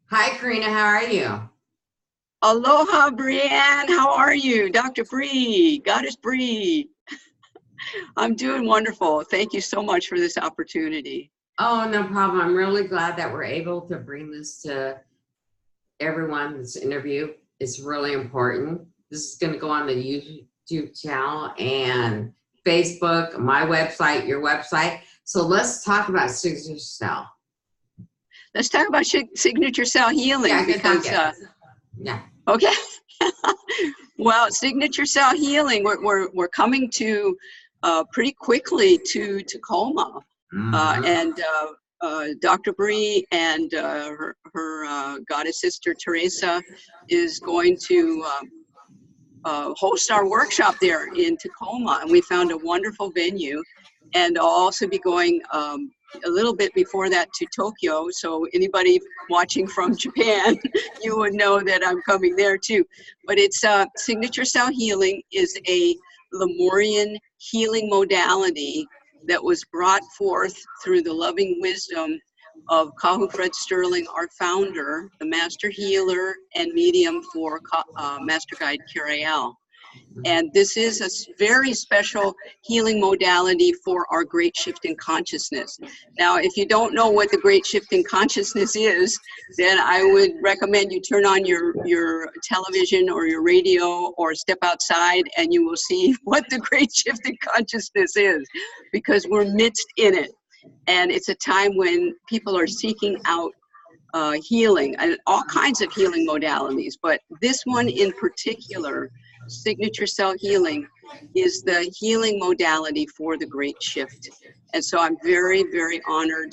Hi, Karinna. How are you? Aloha, Brienne. How are you? Dr. Brie, Goddess Brie. I'm doing wonderful. Thank you so much for this opportunity. Oh, no problem. I'm really glad that we're able to bring this to everyone. This interview is really important. This is going to go on the YouTube channel and Facebook, my website, your website. So let's talk about signature cell. Let's talk about signature cell healing. Yeah, because yeah. Okay. Well, signature cell healing. We're coming to pretty quickly to Tacoma, and Dr. Brie and her goddess sister Teresa is going to host our workshop there in Tacoma, and we found a wonderful venue. And I'll also be going a little bit before that to Tokyo, so anybody watching from Japan, you would know that I'm coming there too. But it's signature cell healing is a Lemurian healing modality that was brought forth through the loving wisdom of Kahu Fred Sterling, our founder, the master healer and medium for Master Guide Curiel. And this is a very special healing modality for our great shift in consciousness. Now, if you don't know what the great shift in consciousness is, then I would recommend you turn on your television or your radio or step outside, and you will see what the great shift in consciousness is, because we're midst in it. And it's a time when people are seeking out healing and all kinds of healing modalities. But this one in particular, signature cell healing, is the healing modality for the great shift. And so I'm very, very honored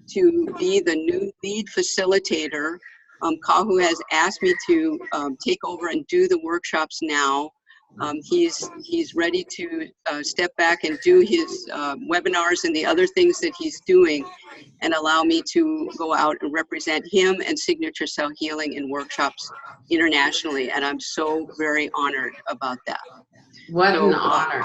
to be the new lead facilitator. Kahu has asked me to take over and do the workshops now. He's ready to step back and do his webinars and the other things that he's doing, and allow me to go out and represent him and signature cell healing in workshops internationally. And I'm so very honored about that. What an honor.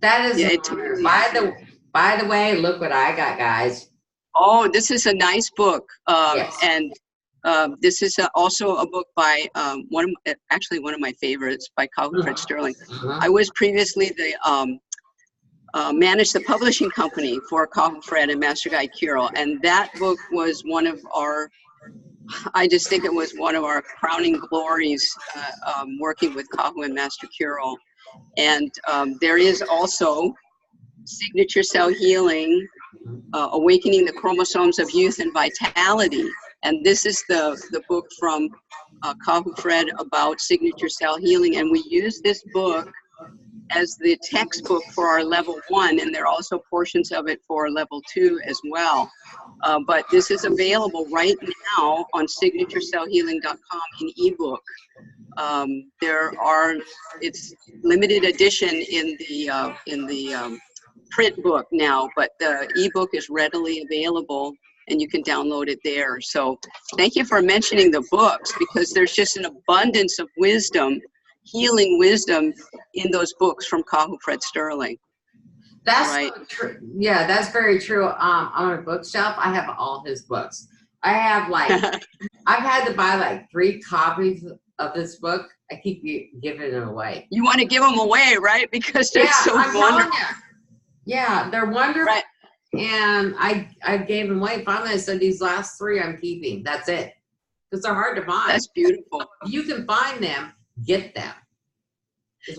That is an honor. By the way, look what I got, guys. Oh, this is a nice book. Yes. And this is also a book by one of my favorites, by Kahu Fred Sterling. I was previously the managed the publishing company for Kahu Fred and Master Guide Curiel, and that book was one of our, I just think it was one of our crowning glories, working with Kahu and Master Curiel. And there is also signature cell healing, awakening the chromosomes of youth and vitality. And this is the book from Kahu Fred about signature cell healing. And we use this book as the textbook for our level 1, and there are also portions of it for level 2 as well. But this is available right now on signaturecellhealing.com in ebook. It's limited edition in the print book now, but the ebook is readily available and you can download it there. So thank you for mentioning the books, because there's just an abundance of wisdom, healing wisdom, in those books from Kahu Fred Sterling. That's right. True. Yeah, that's very true. On my bookshelf, I have all his books. I have I've had to buy like 3 copies of this book. I keep giving it away. You want to give them away, right? Because they're so wonderful. Yeah, they're wonderful. Right. And I gave them away. Finally, I said, these last 3 I'm keeping. That's it. Because they're hard to find. That's beautiful. If you can find them, get them.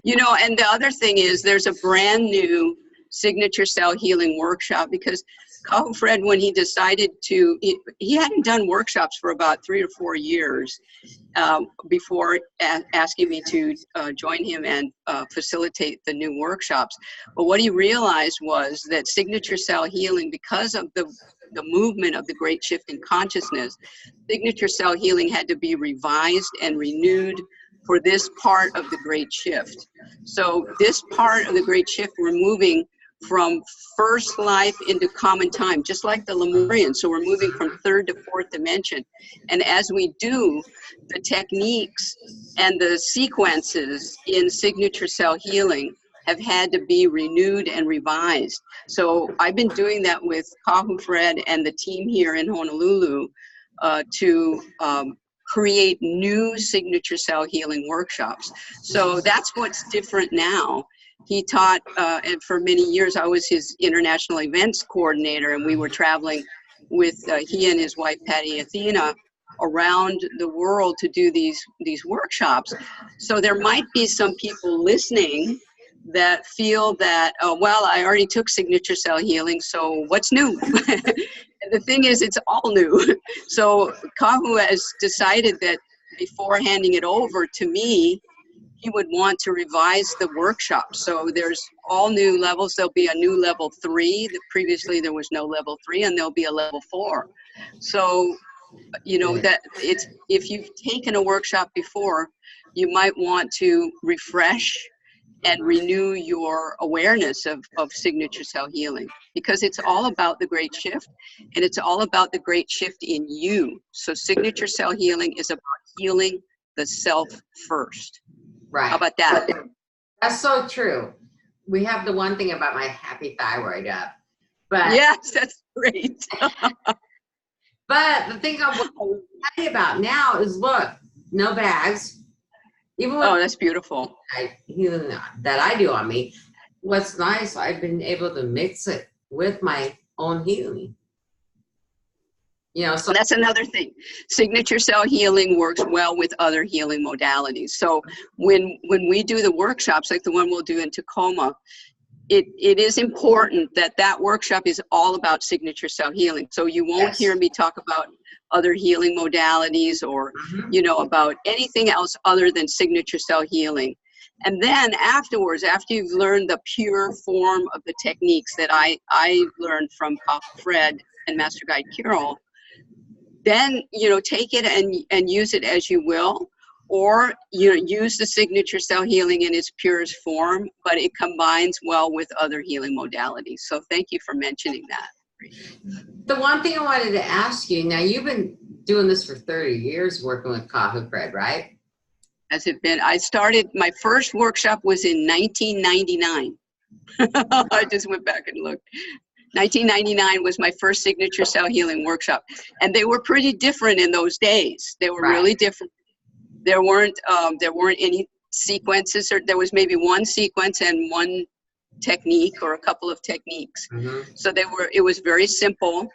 You know, and the other thing is, there's a brand new signature cell healing workshop, because Kahu Fred, when he decided to, he hadn't done workshops for about 3 or 4 years before asking me to join him and facilitate the new workshops. But what he realized was that signature cell healing, because of the movement of the great shift in consciousness, signature cell healing had to be revised and renewed for this part of the great shift. So this part of the great shift, we're moving from first life into common time, just like the Lemurian. So we're moving from 3rd to 4th dimension. And as we do, the techniques and the sequences in signature cell healing have had to be renewed and revised. So I've been doing that with Kahu Fred and the team here in Honolulu to create new signature cell healing workshops. So that's what's different now. He taught, and for many years I was his international events coordinator, and we were traveling with he and his wife Patty Athena around the world to do these workshops. So there might be some people listening that feel that, well, I already took signature cell healing, so what's new? And the thing is, it's all new. So Kahu has decided that before handing it over to me, he would want to revise the workshop. So there's all new levels. There'll be a new level 3. Previously there was no level 3, and there'll be a level 4. So, you know, that it's, if you've taken a workshop before, you might want to refresh and renew your awareness of signature cell healing, because it's all about the great shift, and it's all about the great shift in you. So signature cell healing is about healing the self first. Right. How about that? That's so true. We have the one thing about my happy thyroid up, but yes, that's great. But the thing I want to tell you about now is, look, no bags. Even with that's beautiful. healing that I do on me, what's nice, I've been able to mix it with my own healing. You know, so that's another thing. Signature cell healing works well with other healing modalities. So when we do the workshops, like the one we'll do in Tacoma, it is important that that workshop is all about signature cell healing. So you won't hear me talk about other healing modalities or, you know, about anything else other than signature cell healing. And then afterwards, after you've learned the pure form of the techniques that I learned from Kahu Fred and Master Guide Carol, then, you know, take it and use it as you will, or, you know, use the signature cell healing in its purest form, but it combines well with other healing modalities. So thank you for mentioning that. The one thing I wanted to ask you, now you've been doing this for 30 years working with Kahu Fred, right? Has it been? I started, my first workshop was in 1999. I just went back and looked. 1999 was my first signature cell healing workshop. And they were pretty different in those days. They were really different. There weren't any sequences, or there was maybe one sequence and one technique or a couple of techniques. So it was very simple.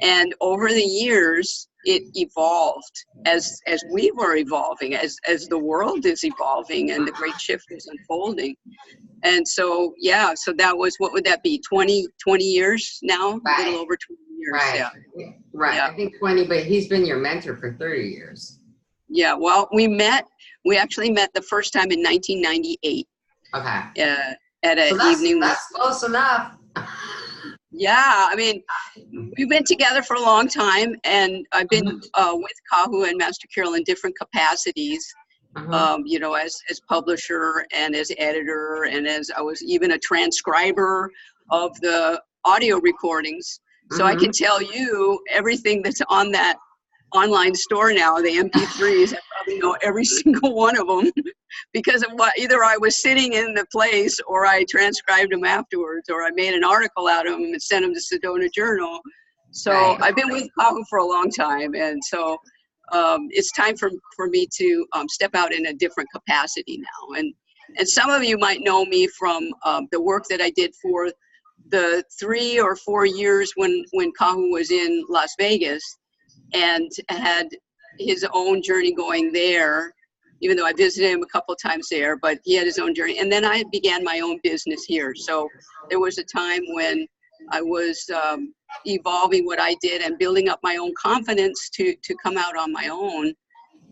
And over the years, it evolved as we were evolving, as the world is evolving and the great shift is unfolding. And so, yeah, so that was, what would that be, 20 years now? A little over 20 years. Yeah. I think 20, but he's been your mentor for 30 years. Yeah, well, we actually met the first time in 1998. Okay. At an evening. That's close enough. Yeah, I mean, we've been together for a long time, and I've been with Kahu and Master Carol in different capacities, you know, as publisher and as editor, and as I was even a transcriber of the audio recordings. So I can tell you everything that's on that online store now, the MP3s, I probably know every single one of them because of what, either I was sitting in the place or I transcribed them afterwards, or I made an article out of them and sent them to Sedona Journal. So I've been with Kahu for a long time, and so it's time for me to step out in a different capacity now. And some of you might know me from the work that I did for the 3 or 4 years when Kahu was in Las Vegas and had his own journey going there, even though I visited him a couple of times there, but he had his own journey. And then I began my own business here. So there was a time when I was evolving what I did and building up my own confidence to come out on my own.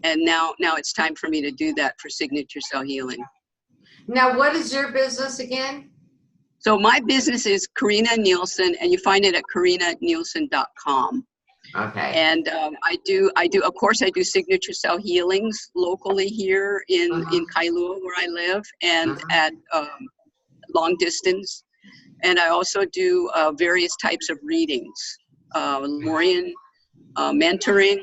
And now it's time for me to do that for signature cell healing. Now, what is your business again? So my business is Karinna Nielsen, and you find it at KarinnaNielsen.com. Okay. And I do, of course, I do signature cell healings locally here in Kailua, where I live, and at long distance. And I also do various types of readings, Lemurian mentoring,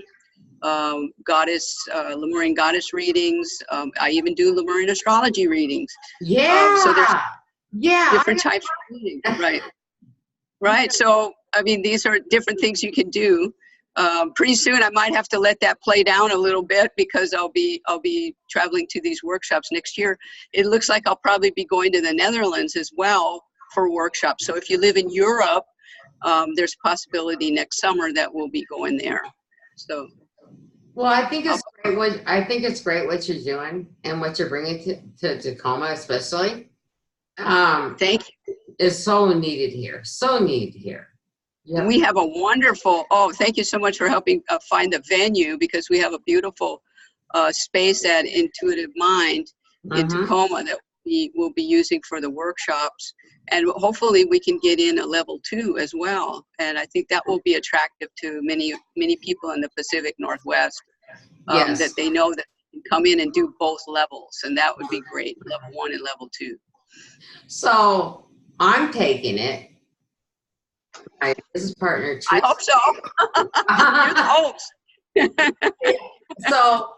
Lemurian goddess readings. I even do Lemurian astrology readings. So there's different types of readings, right? Right. So, I mean, these are different things you can do Pretty soon I might have to let that play down a little bit because I'll be traveling to these workshops next year. It looks like I'll probably be going to the Netherlands as well for workshops. So if you live in Europe, there's a possibility next summer that we'll be going there. So. Well, I think it's great what you're doing and what you're bringing to Tacoma, especially. Thank you. Is so needed here. So needed here. Yep. We have a wonderful. Oh, thank you so much for helping find the venue, because we have a beautiful space at Intuitive Mind in Tacoma that we will be using for the workshops, and hopefully we can get in a level 2 as well. And I think that will be attractive to many people in the Pacific Northwest. Yes. That they know that they can come in and do both levels, and that would be great, level 1 and level 2. So I'm taking it. My business partner. I hope so. You're the host. So,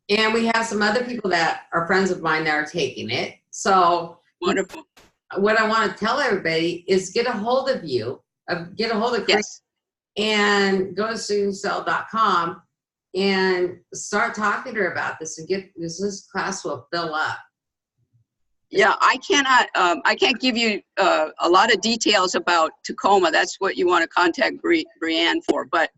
and we have some other people that are friends of mine that are taking it. So wonderful. What I want to tell everybody is get a hold of you, get a hold of Chris, and go to SignatureCell.com and start talking to her about this, and this class will fill up. Yeah, I can't give you a lot of details about Tacoma. That's what you want to contact Brianne for. But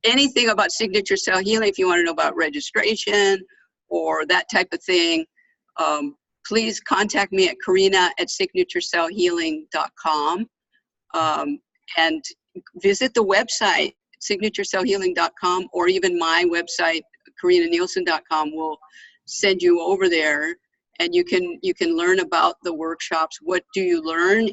anything about signature cell healing, if you want to know about registration or that type of thing, please contact me at Karinna@signaturecellhealing.com, and visit the website, signaturecellhealing.com, or even my website, KarinnaNielsen.com, will send you over there. And you can learn about the workshops. What do you learn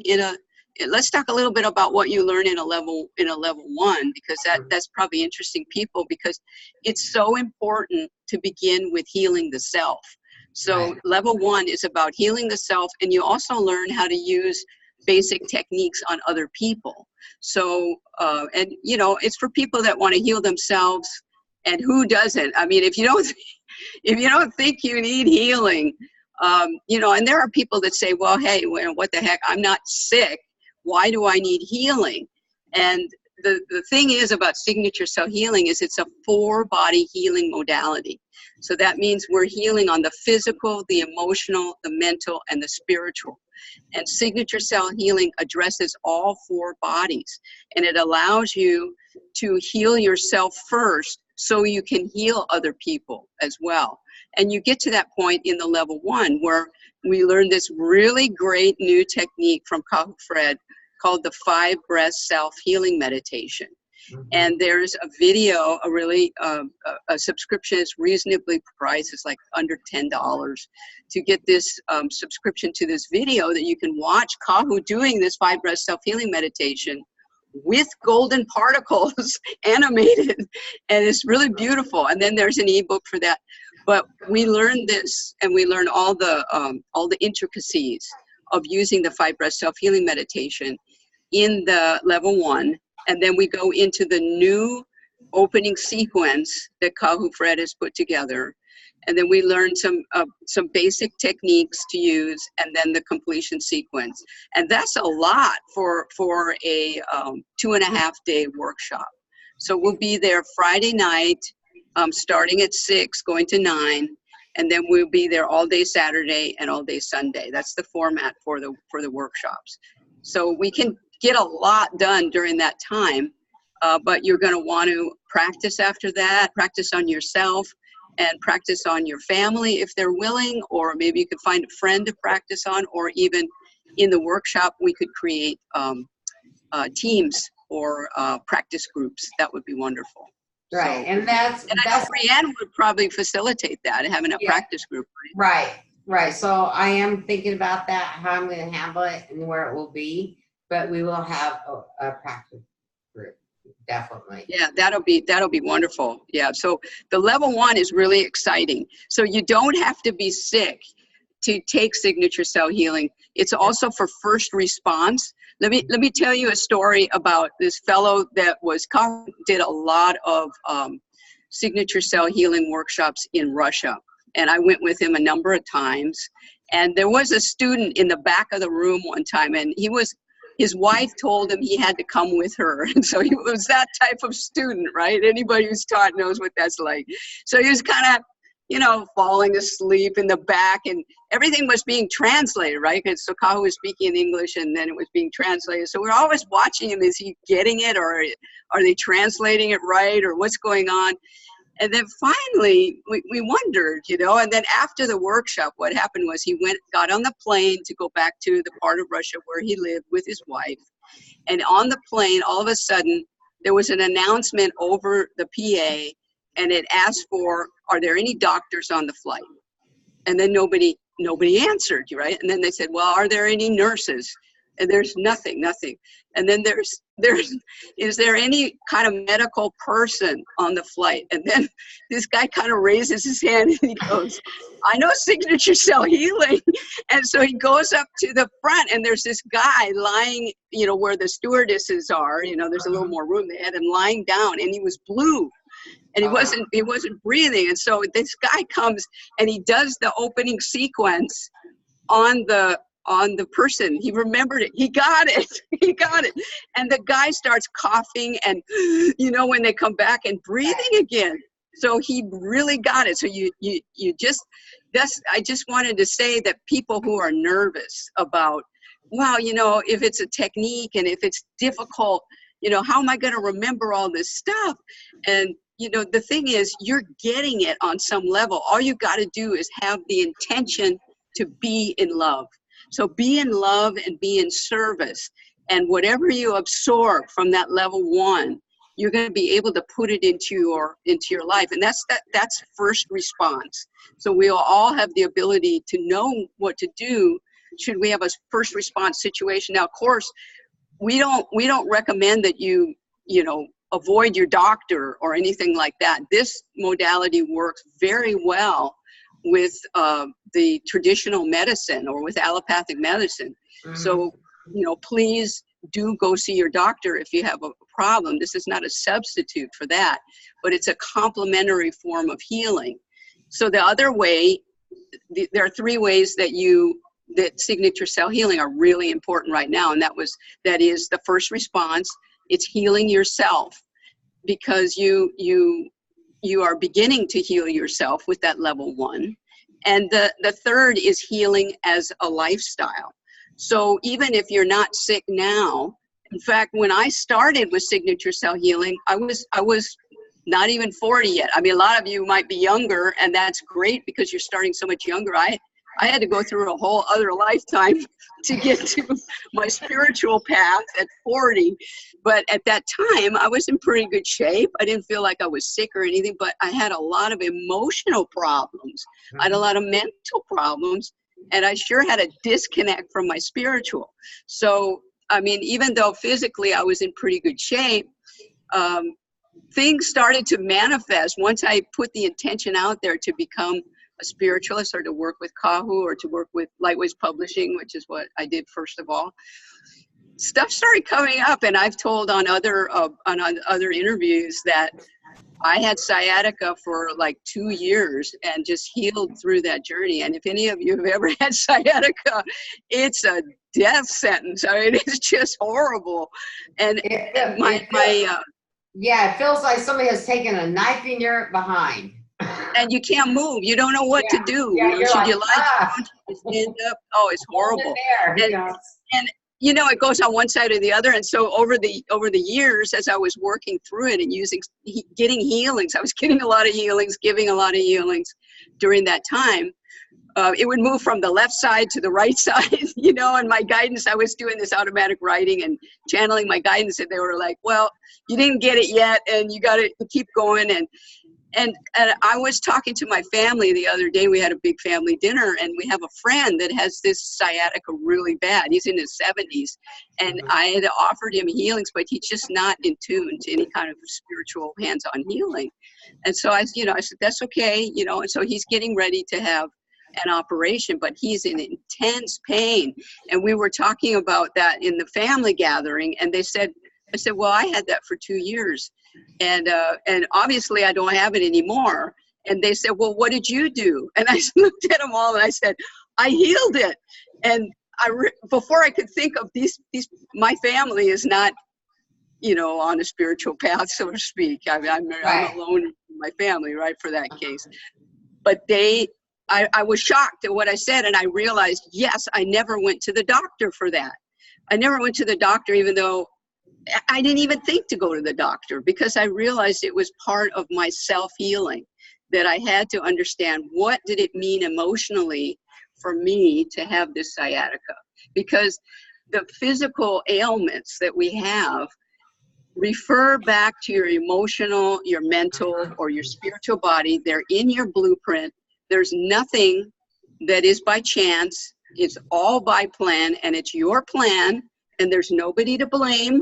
let's talk a little bit about what you learn in a level 1, because that's probably interesting people, because it's so important to begin with healing the self. So level 1 is about healing the self, and you also learn how to use basic techniques on other people. So and you know, it's for people that want to heal themselves, and who doesn't? I mean, if you don't think you need healing, you know, and there are people that say, well, hey, what the heck, I'm not sick. Why do I need healing? And the thing is about signature cell healing is it's a 4-body healing modality. So that means we're healing on the physical, the emotional, the mental, and the spiritual. And signature cell healing addresses all 4 bodies. And it allows you to heal yourself first so you can heal other people as well. And you get to that point in the level 1 where we learn this really great new technique from Kahu Fred called the 5 breath self-healing meditation. And there's a video, a subscription is reasonably priced. It's like under $10 to get this subscription to this video that you can watch Kahu doing this 5 breath self-healing meditation with golden particles animated, and it's really beautiful. And then there's an ebook for that. But we learn this, and we learn all the intricacies of using the 5 breath self-healing meditation in the level 1. And then we go into the new opening sequence that Kahu Fred has put together. And then we learn some basic techniques to use, and then the completion sequence. And that's a lot for a 2.5-day workshop. So we'll be there Friday night, starting at 6, going to 9, and then we'll be there all day Saturday and all day Sunday. That's the format for the workshops. So we can get a lot done during that time, but you're going to want to practice after that, practice on yourself, and practice on your family if they're willing, or maybe you could find a friend to practice on, or even in the workshop we could create teams or practice groups. That would be wonderful. Right, so, and that's I know Brianne would probably facilitate that, having a practice group. Right. So I am thinking about that, how I'm going to handle it and where it will be, but we will have a practice group. Definitely. Yeah, that'll be wonderful. Yeah. So the level 1 is really exciting. So you don't have to be sick to take signature cell healing. It's also for first response. Let me tell you a story about this fellow that did a lot of signature cell healing workshops in Russia, and I went with him a number of times. And there was a student in the back of the room one time, and he was his wife told him he had to come with her. And so he was that type of student, right? Anybody who's taught knows what that's like. So he was kind of, you know, falling asleep in the back, and everything was being translated, right? Because so Kahu was speaking in English and then it was being translated. So we're always watching him. Is he getting it, or are they translating it right, or what's going on? And then finally, we wondered, you know, and then after the workshop, what happened was he got on the plane to go back to the part of Russia where he lived with his wife. And on the plane, all of a sudden, there was an announcement over the PA, and it asked for, are there any doctors on the flight? And then nobody answered, right? And then they said, well, are there any nurses? And there's nothing. And then is there any kind of medical person on the flight? And then this guy kind of raises his hand and he goes, I know signature cell healing. And so he goes up to the front, and there's this guy lying, you know, where the stewardesses are, you know, there's a little more room. They had him lying down, and he was blue. And he wasn't breathing. And so this guy comes and he does the opening sequence on the person. He remembered it. He got it. And the guy starts coughing, and you know, when they come back, and breathing again. So he really got it. So I just wanted to say that people who are nervous about, wow, you know, if it's a technique and if it's difficult, you know, how am I going to remember all this stuff? And you know, the thing is, you're getting it on some level. All you got to do is have the intention to be in love. So be in love and be in service. And whatever you absorb from that level 1, you're going to be able to put it into your life. And that's first response. So we'll all have the ability to know what to do should we have a first response situation. Now, of course, we don't recommend that you know, avoid your doctor or anything like that. This modality works very well with the traditional medicine or with allopathic medicine. So, you know, please do go see your doctor if you have a problem. This is not a substitute for that, but it's a complementary form of healing. So the other way, there are 3 ways that signature cell healing are really important right now, and that is the first response. It's healing yourself, because you are beginning to heal yourself with that level 1. And the third is healing as a lifestyle. So even if you're not sick now, in fact, when I started with signature cell healing, I was not even 40 yet. I mean, a lot of you might be younger, and that's great because you're starting so much younger. I had to go through a whole other lifetime to get to my spiritual path at 40. But at that time, I was in pretty good shape. I didn't feel like I was sick or anything, but I had a lot of emotional problems. I had a lot of mental problems, and I sure had a disconnect from my spiritual. So, I mean, even though physically I was in pretty good shape, things started to manifest once I put the intention out there to become a spiritualist, or to work with Kahu, or to work with Lightways Publishing, which is what I did first of all. Stuff started coming up, and I've told on other interviews that I had sciatica for like 2 years and just healed through that journey. And if any of you have ever had sciatica, it's a death sentence. I mean, it's just horrible. And yeah, it feels like somebody has taken a knife in your behind. And you can't move. You don't know what to do. Yeah, should you lie down? Should you stand up? Oh, it's horrible. And you know, it goes on one side or the other. And so over the years, as I was working through it and getting healings, I was getting a lot of healings, giving a lot of healings during that time. It would move from the left side to the right side, you know, and my guidance, I was doing this automatic writing and channeling my guidance, and they were like, well, you didn't get it yet, and you got to keep going. And I was talking to my family the other day. We had a big family dinner, and we have a friend that has this sciatica really bad. He's in his 70s, and I had offered him healings, but he's just not in tune to any kind of spiritual hands-on healing. And so I said, that's okay, you know, and so he's getting ready to have an operation, but he's in intense pain. And we were talking about that in the family gathering, and I said, well, I had that for 2 years. And obviously I don't have it anymore. And they said, well, what did you do? And I looked at them all and I said, I healed it. And before I could think of these, my family is not, you know, on a spiritual path, so to speak. I mean, I'm alone in my family, right, for that case. But I was shocked at what I said, and I realized, yes, I never went to the doctor for that. I never went to the doctor, even though I didn't even think to go to the doctor, because I realized it was part of my self-healing, that I had to understand what did it mean emotionally for me to have this sciatica. Because the physical ailments that we have refer back to your emotional, your mental, or your spiritual body. They're in your blueprint. There's nothing that is by chance. It's all by plan, and it's your plan, and there's nobody to blame.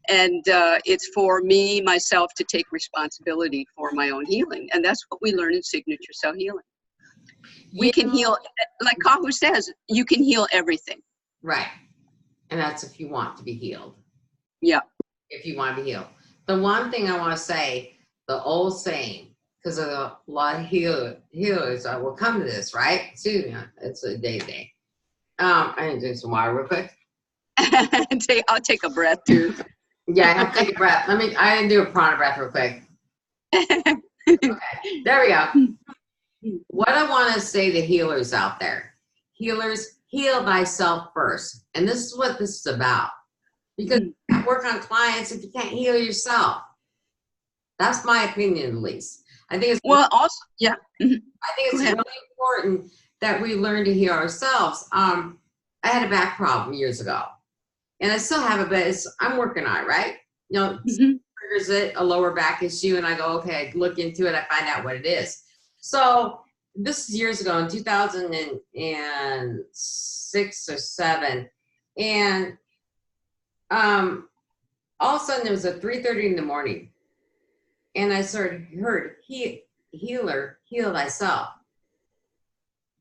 And it's for me, myself, to take responsibility for my own healing. And that's what we learn in signature cell healing. We can heal, like Kahu says, you can heal everything. Right. And that's if you want to be healed. Yeah. If you want to be healed. The one thing I want to say, the old saying, because a lot of healers will come to this, right? Soon, it's a day. I'm going to drink some water real quick. I'll take a breath too. Yeah, I'll take a breath. I'm going to do a prana breath real quick. Okay, there we go. What I want to say to healers out there, healers, heal thyself first. And this is what this is about. Because you can't work on clients if you can't heal yourself. That's my opinion, at least. I think it's also, yeah. I think it's really important that we learn to heal ourselves. I had a back problem years ago, and I still have it, but I'm working on it, right? You know, triggers it, a lower back issue, and I go, okay, I look into it, I find out what it is. So this is years ago, in 2006 or 7, and all of a sudden it was at 3:30 in the morning, and I heard healer, heal thyself.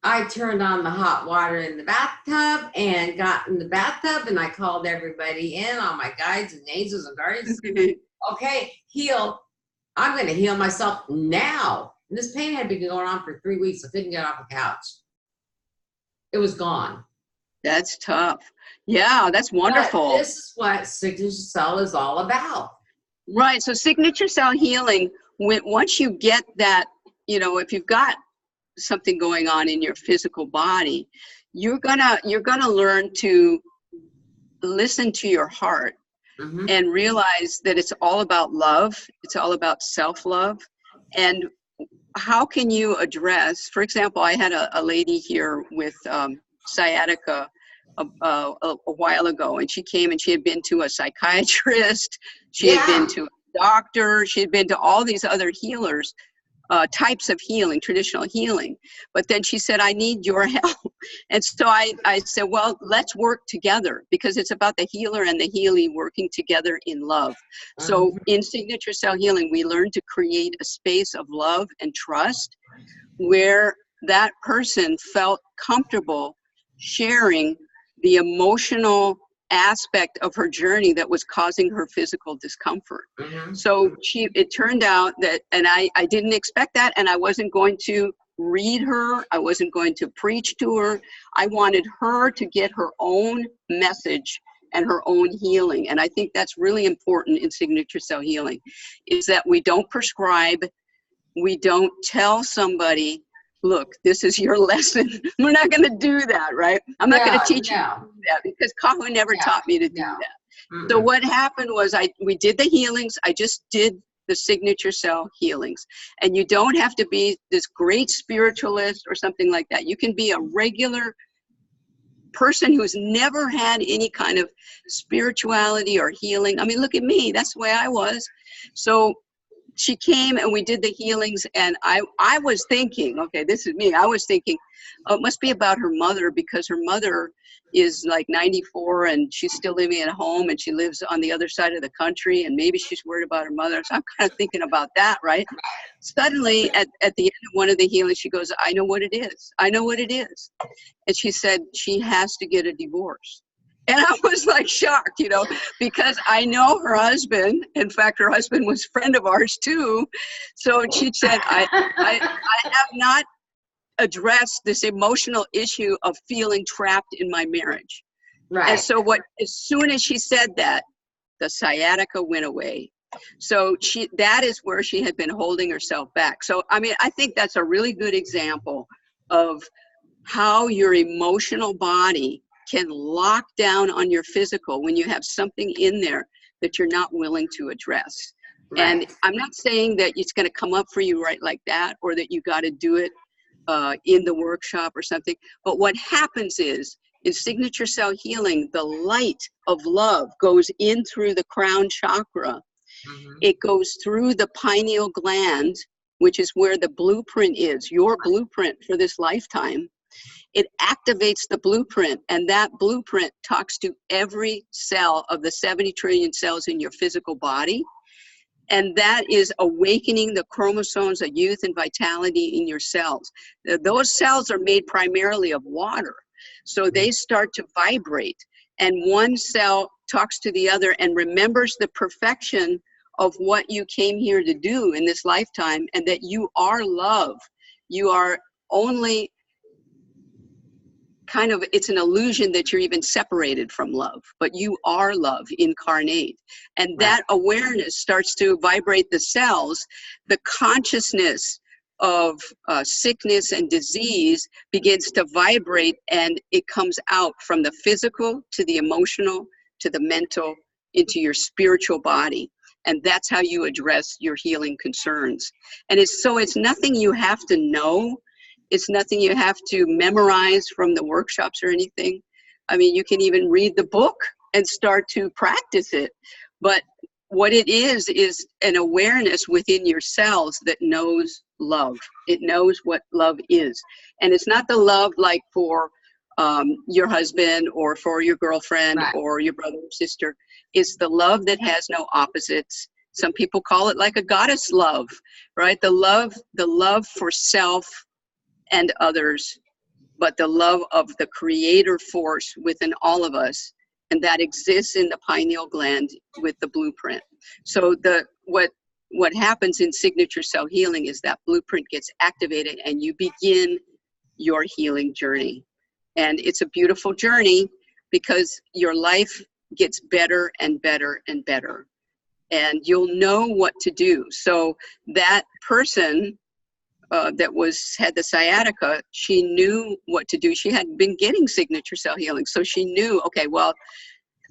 I turned on the hot water in the bathtub and got in the bathtub, and I called everybody in, all my guides and angels and guardians. Okay, heal. I'm going to heal myself now. And this pain had been going on for 3 weeks. I couldn't get off the couch. It was gone. That's tough. Yeah, that's wonderful. But this is what signature cell is all about. Right. So signature cell healing, once you get that, you know, if you've got something going on in your physical body, you're gonna learn to listen to your heart and realize that it's all about love. It's all about self-love. And how can you address, for example, I had a lady here with sciatica a while ago, and she came and she had been to a psychiatrist, she had been to a doctor, she had been to all these other healers, types of healing, traditional healing. But then she said, I need your help. And so I said, well, let's work together, because it's about the healer and the healee working together in love. So in signature cell healing, we learn to create a space of love and trust where that person felt comfortable sharing the emotional aspect of her journey that was causing her physical discomfort. So it turned out that, and I didn't expect that, and I wasn't going to read her, I wasn't going to preach to her. I wanted her to get her own message and her own healing. And I think that's really important in signature cell healing, is that we don't prescribe, we don't tell somebody, look, this is your lesson. We're not going to do that, right? I'm not going to teach you to do that, because Kahu never taught me to do that. So what happened was we did the healings. I just did the signature cell healings. And you don't have to be this great spiritualist or something like that. You can be a regular person who's never had any kind of spirituality or healing. I mean, look at me. That's the way I was. So she came and we did the healings, and I was thinking, okay, this is me. I was thinking, oh, it must be about her mother, because her mother is like 94 and she's still living at home, and she lives on the other side of the country, and maybe she's worried about her mother. So I'm kind of thinking about that, right? Suddenly at the end of one of the healings, she goes, I know what it is. I know what it is. And she said she has to get a divorce. And I was like shocked, you know, because I know her husband. In fact, her husband was a friend of ours too. So she said, I have not address this emotional issue of feeling trapped in my marriage. Right. And so as soon as she said that, the sciatica went away. So that is where she had been holding herself back. So, I mean, I think that's a really good example of how your emotional body can lock down on your physical when you have something in there that you're not willing to address. Right. And I'm not saying that it's going to come up for you right like that, or that you got to do it in the workshop or something. But what happens is, in signature cell healing, the light of love goes in through the crown chakra. Mm-hmm. It goes through the pineal gland, which is where the blueprint is, your blueprint for this lifetime. It activates the blueprint, and that blueprint talks to every cell of the 70 trillion cells in your physical body. And that is awakening the chromosomes of youth and vitality in your cells. Those cells are made primarily of water. So they start to vibrate, and one cell talks to the other and remembers the perfection of what you came here to do in this lifetime, and that you are love. You are only kind of, it's an illusion that you're even separated from love, but you are love incarnate. And that awareness starts to vibrate the cells. The consciousness of sickness and disease begins to vibrate, and it comes out from the physical to the emotional to the mental into your spiritual body. And that's how you address your healing concerns. And it's nothing you have to know. It's nothing you have to memorize from the workshops or anything. I mean, you can even read the book and start to practice it. But what it is an awareness within your cells that knows love. It knows what love is. And it's not the love like for your husband or for your girlfriend or your brother or sister. It's the love that has no opposites. Some people call it like a goddess love, right? The love for self and others, but the love of the creator force within all of us, and that exists in the pineal gland with the blueprint. So what happens in signature cell healing is that blueprint gets activated and you begin your healing journey. And it's a beautiful journey because your life gets better and better and better, and you'll know what to do. So that person that had the sciatica, she knew what to do. She had been getting signature cell healing. So she knew, okay, well,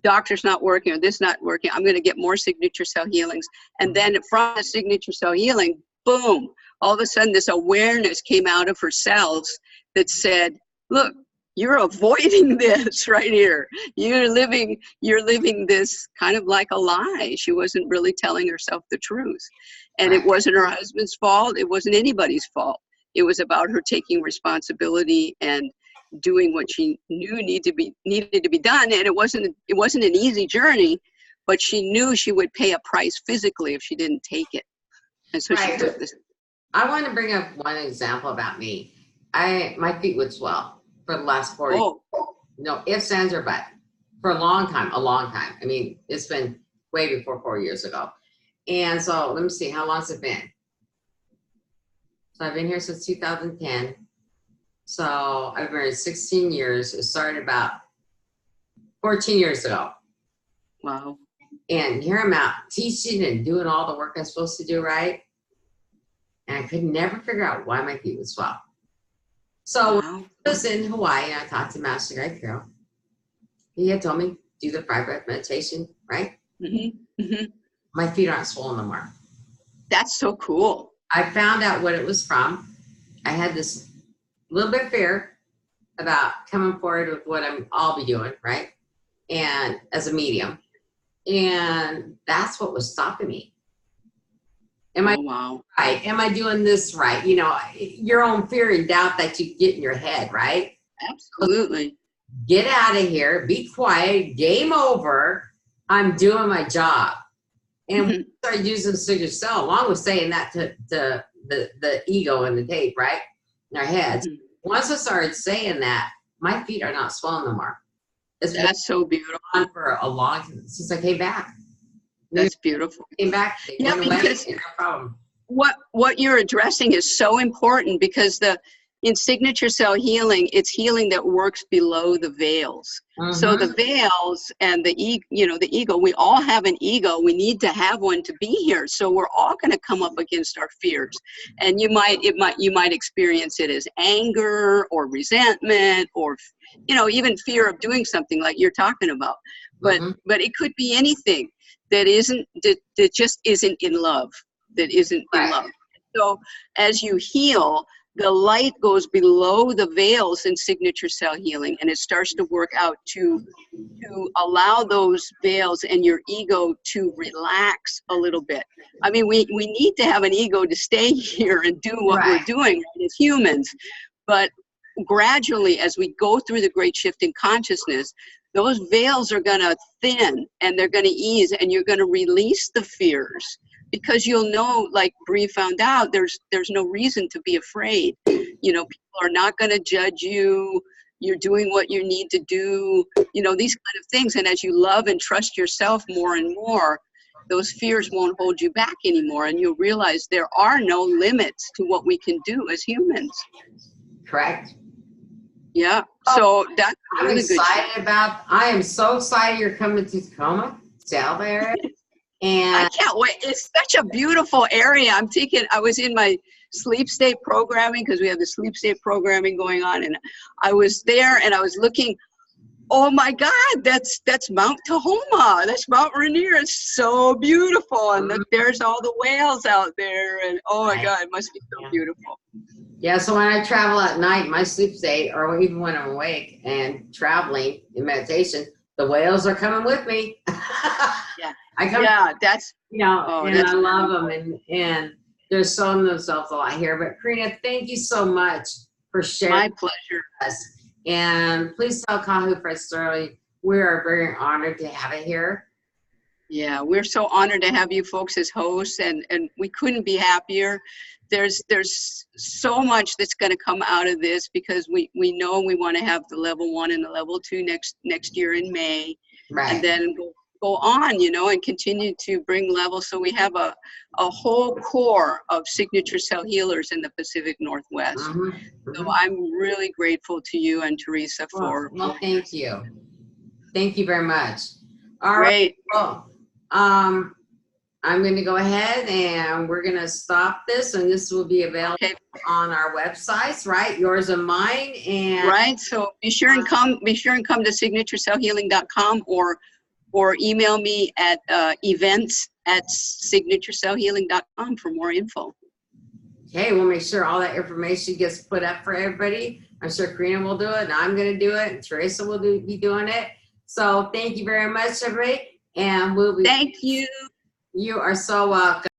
doctor's not working or this not working. I'm going to get more signature cell healings. And then from the signature cell healing, boom, all of a sudden this awareness came out of her cells that said, look, you're avoiding this right here. You're living this kind of like a lie. She wasn't really telling herself the truth. And it wasn't her husband's fault. It wasn't anybody's fault. It was about her taking responsibility and doing what she knew needed to be done. And it wasn't an easy journey, but she knew she would pay a price physically if she didn't take it. And so she took this. I want to bring up one example about me. My feet would swell for the last 4 years. No ifs, ands, or buts. For a long time. I mean, it's been way before 4 years ago. And so let me see, how long has it been? So I've been here since 2010. So I've been married 16 years. It started about 14 years ago. Wow. And here I'm out teaching and doing all the work I'm supposed to do, right? And I could never figure out why my feet would swell. So when I was in Hawaii, I talked to Master Guide Carol. He had told me, do the 5 breath meditation, right? Mm-hmm. Mm-hmm. My feet aren't swollen no more. That's so cool. I found out what it was from. I had this little bit of fear about coming forward with what I'll be doing, right? And as a medium. And that's what was stopping me. Am I right? Am I doing this right? You know, your own fear and doubt that you get in your head, right? Absolutely. Get out of here. Be quiet. Game over. I'm doing my job. And we started using signature cell, along with saying that to the ego and the tape, right? In our heads. Once I started saying that, my feet are not swollen no more. That's so beautiful. For a long time, since I came back. That's beautiful. Came back. Yeah, because no problem. What you're addressing is so important, because in signature cell healing, it's healing that works below the veils. So the veils and the ego, we all have an ego. We need to have one to be here. So we're all going to come up against our fears. And you might experience it as anger or resentment or, even fear of doing something like you're talking about. But it could be anything that just isn't in love, in love. So as you heal, the light goes below the veils in signature cell healing, and it starts to work out to allow those veils and your ego to relax a little bit. I mean, we need to have an ego to stay here and do what we're doing as humans. But gradually, as we go through the great shift in consciousness, those veils are going to thin and they're going to ease, and you're going to release the fears. Because you'll know, like Brie found out, there's no reason to be afraid. People are not going to judge you. You're doing what you need to do, these kind of things. And as you love and trust yourself more and more, those fears won't hold you back anymore. And you'll realize there are no limits to what we can do as humans. Correct. Yeah. So that's really good. I am so excited you're coming to Tacoma, South area. And I can't wait. It's such a beautiful area. I was in my sleep state programming, because we have the sleep state programming going on, and I was there and I was looking, oh my God, that's Mount Tahoma. That's Mount Rainier. It's so beautiful. And look, there's all the whales out there, and oh my God, it must be so beautiful. Yeah, so when I travel at night, my sleep state, or even when I'm awake and traveling in meditation, the whales are coming with me. That's I love them, and they're showing themselves a lot here. But Karinna, thank you so much for sharing. My pleasure. With us. And please tell Kahu Fred Sterling we are very honored to have it here. Yeah, we're so honored to have you folks as hosts, and we couldn't be happier. There's so much that's going to come out of this, because we know we want to have the level 1 and the level 2 next year in May, and then go on, and continue to bring levels. So we have a whole core of signature cell healers in the Pacific Northwest. So I'm really grateful to you and Teresa for. Well, thank you. Thank you very much. All right. Well, I'm going to go ahead and we're going to stop this, and this will be available on our websites, right? Yours and mine. And right. So be sure and come to signaturecellhealing.com or email me at events@signaturecellhealing.com for more info. Okay, we'll make sure all that information gets put up for everybody. I'm sure Karinna will do it, and I'm going to do it, and Teresa will be doing it. So thank you very much, everybody. And we'll be. Thank you. You are so welcome.